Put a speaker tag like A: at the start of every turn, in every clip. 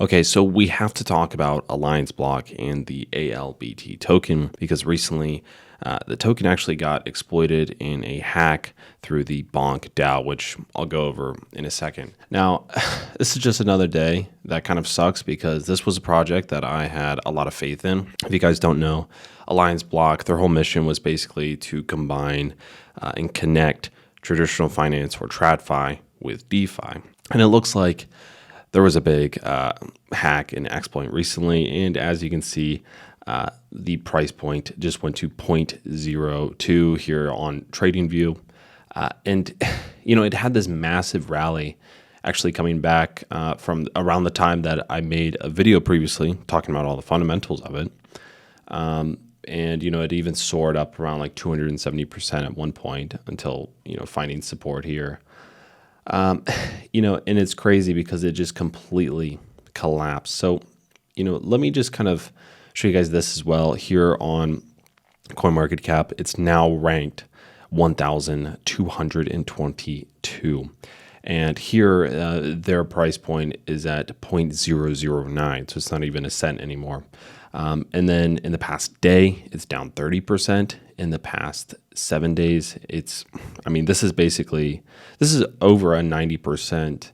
A: Okay, so we have to talk about Alliance Block and the ALBT token because recently the token actually got exploited in a hack through the Bonk DAO, which I'll go over in a second. Now, this is just another day that kind of sucks because this was a project that I had a lot of faith in. If you guys don't know, Alliance Block, their whole mission was basically to combine and connect traditional finance or TradFi with DeFi. And it looks like there was a big hack and exploit recently, and as you can see, the price point just went to 0.02 here on TradingView, and it had this massive rally actually coming back from around the time that I made a video previously talking about all the fundamentals of it, and it even soared up around like 270% at one point until finding support here. And it's crazy because it just completely collapsed. So, let me just kind of show you guys this as well here on CoinMarketCap. It's now ranked 1,222. And here, their price point is at 0.009. So it's not even a cent anymore. And then in the past day, it's down 30%. In the past 7 days, this is over a 90%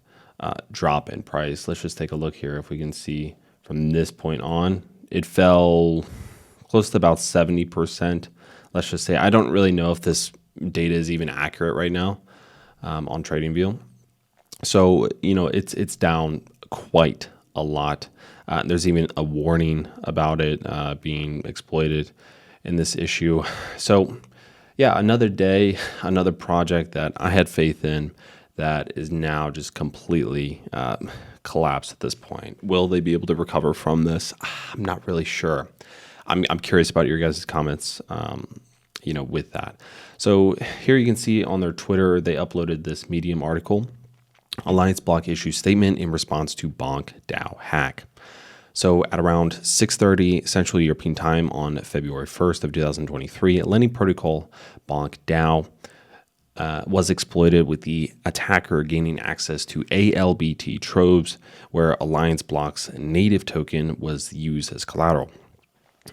A: drop in price. Let's just take a look here. If we can see from this point on, it fell close to about 70%. Let's just say, I don't really know if this data is even accurate right now on TradingView. So, it's down quite a lot. There's even a warning about it being exploited in this issue. So, yeah, another day, another project that I had faith in that is now just completely collapsed at this point. Will they be able to recover from this? I'm not really sure. I'm curious about your guys' comments, with that. So here you can see on their Twitter, they uploaded this Medium article, Alliance Block issues statement in response to Bonk DAO hack. So at around 6:30 Central European Time on February 1st of 2023, lending protocol Bonk DAO was exploited with the attacker gaining access to ALBT troves where Alliance Block's native token was used as collateral.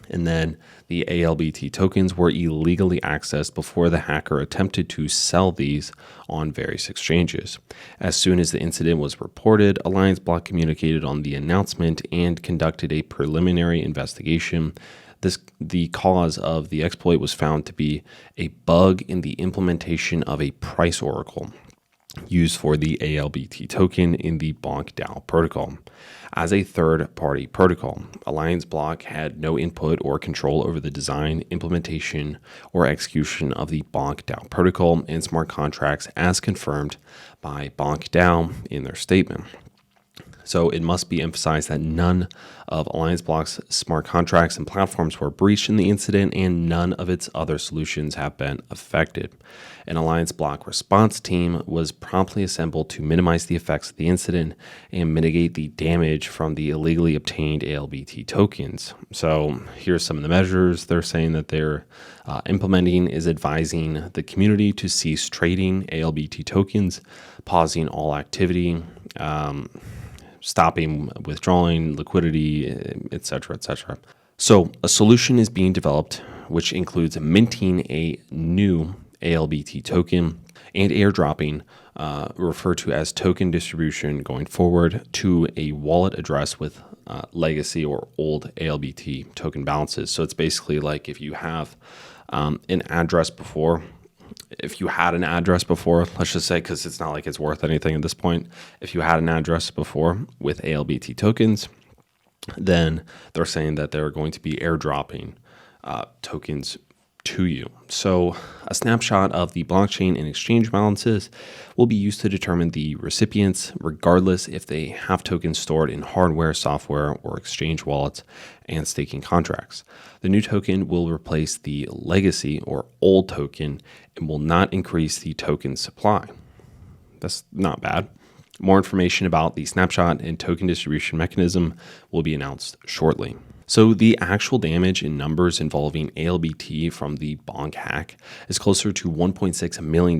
A: And then the ALBT tokens were illegally accessed before the hacker attempted to sell these on various exchanges. As soon as the incident was reported, Alliance Block communicated on the announcement and conducted a preliminary investigation. The cause of the exploit was found to be a bug in the implementation of a price oracle used for the ALBT token in the Bonk DAO protocol. As a third-party protocol, Alliance Block had no input or control over the design, implementation, or execution of the Bonk DAO protocol and smart contracts as confirmed by Bonk DAO in their statement. So it must be emphasized that none of Alliance Block's smart contracts and platforms were breached in the incident, and none of its other solutions have been affected. An Alliance Block response team was promptly assembled to minimize the effects of the incident and mitigate the damage from the illegally obtained ALBT tokens. So here's some of the measures they're saying that they're implementing is advising the community to cease trading ALBT tokens, pausing all activity, stopping withdrawing liquidity, etc., etc. So a solution is being developed, which includes minting a new ALBT token and airdropping, referred to as token distribution going forward, to a wallet address with legacy or old ALBT token balances. So it's basically like if you have an address before, if you had an address before, let's just say, because it's not like it's worth anything at this point, if you had an address before with ALBT tokens, then they're saying that they're going to be airdropping tokens to you. So a snapshot of the blockchain and exchange balances will be used to determine the recipients, regardless if they have tokens stored in hardware, software, or exchange wallets and staking contracts. The new token will replace the legacy or old token and will not increase the token supply. That's not bad. More information about the snapshot and token distribution mechanism will be announced shortly. So the actual damage in numbers involving ALBT from the bonk hack is closer to $1.6 million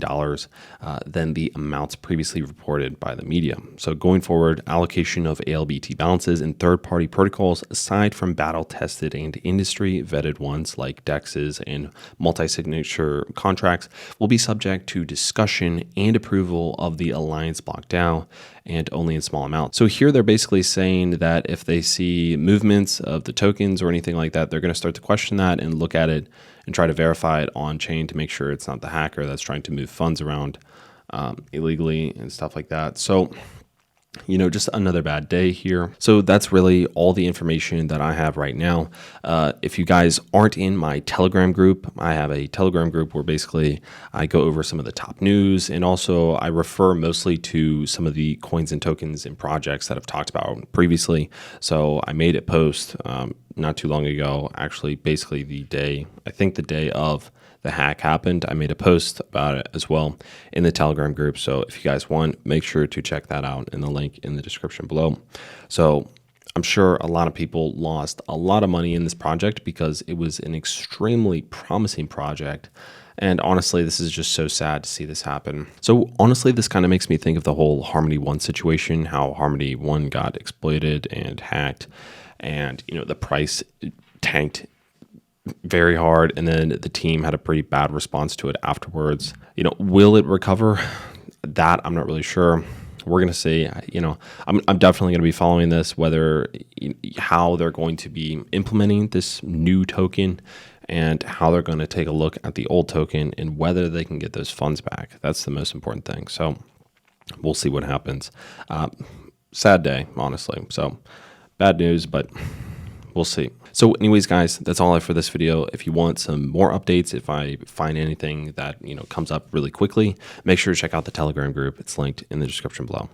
A: than the amounts previously reported by the media. So going forward, allocation of ALBT balances in third-party protocols, aside from battle-tested and industry-vetted ones like DEXs and multi-signature contracts, will be subject to discussion and approval of the Alliance block DAO, and only in small amounts. So here they're basically saying that if they see movements of the tokens or anything like that, they're going to start to question that and look at it and try to verify it on chain to make sure it's not the hacker that's trying to move funds around illegally and stuff like that. So, you know, just another bad day here. So that's really all the information that I have right now. If you guys aren't in my Telegram group, I have a Telegram group where basically I go over some of the top news, and also I refer mostly to some of the coins and tokens and projects that I've talked about previously. So I made a post not too long ago, actually basically the day of the hack happened. I made a post about it as well in the Telegram group. So if you guys want, make sure to check that out in the link in the description below. So I'm sure a lot of people lost a lot of money in this project because it was an extremely promising project. And honestly, this is just so sad to see this happen. So honestly, this kind of makes me think of the whole Harmony One situation, how Harmony One got exploited and hacked, and you know, the price tanked very hard, and then the team had a pretty bad response to it afterwards. You know, will it recover? That I'm not really sure. We're gonna see. You know, I'm definitely gonna be following this, whether how they're going to be implementing this new token and how they're going to take a look at the old token and whether they can get those funds back. That's the most important thing. So we'll see what happens. Sad day, honestly. So bad news, but we'll see. So anyways, guys, that's all I have for this video. If you want some more updates, if I find anything that, you know, comes up really quickly, make sure to check out the Telegram group. It's linked in the description below.